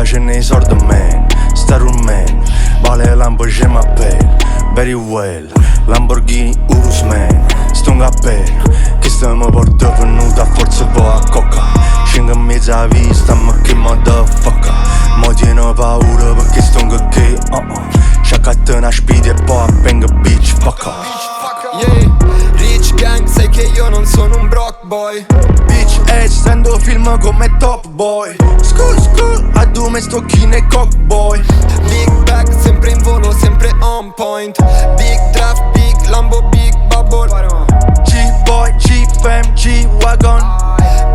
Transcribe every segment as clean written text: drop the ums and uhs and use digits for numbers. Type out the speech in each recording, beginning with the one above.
piace nei sordi man, star un man. Vale Lambo c'è ma pelle, very well. Lamborghini Urus man, stung a pelle. Che stiamo porta venuta a forza po' a cocca. Scengo in mezzo a vista ma che motherfucker. Mo tieno paura perché stung che Sciaccatta una spide e poi appenga bitch fucker. Yeah, Rich Gang, sai che io non sono un broke boy. Bitch stendo film come Top Boy. School, a due stocchine e cock boy. Big bag, sempre in volo, sempre on point. Big draft, big Lambo, big bubble. G-boy, G-fam, G-wagon.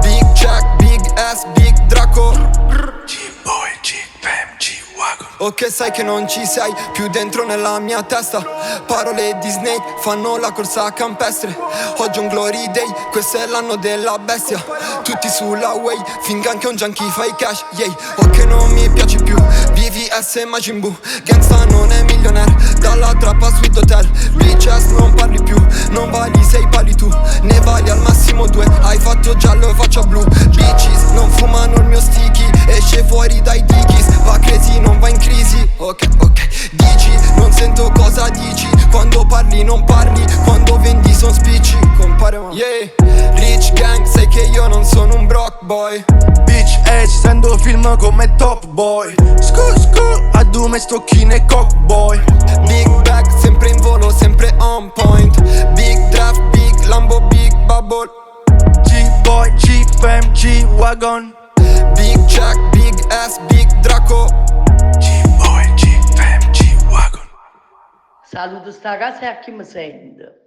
Big check, big ass, big Draco. G-boy, G-fam, G-wagon. Ok, sai che non ci sei più dentro nella mia testa. Parole di Snake fanno la corsa campestre. Oggi è un glory day, questo è l'anno della bestia. Tutti sulla way, finché anche un junkie fa i cash, yeah. Ok, non mi piace più, BVS e Majin Buu. Gangsta non è millionaire, dalla trappa Sweet Hotel. Bitches non parli più, non vali 6 pali tu. Ne vali al massimo 2, hai fatto giallo, faccia blu. Bitches non fumano il mio sticky, esce fuori dai dickies. Va crazy, non va in crisi, ok, dici, non sento cosa dici. Quando parli non parli, quando vendi son spicci. Compare ma yeah, Rich Gang, sai che io non sono un broke boy. Bitch stendo film come Top Boy. School, a due stocchine e cock boy. Big bag, sempre in volo, sempre on point. Big draft, big Lambo, big bubble. G-boy, G-fam, G-wagon. Big check, big ass, big Draco. G-boy, G-fam, G-wagon. Saluto sta casa e a chi mi sente.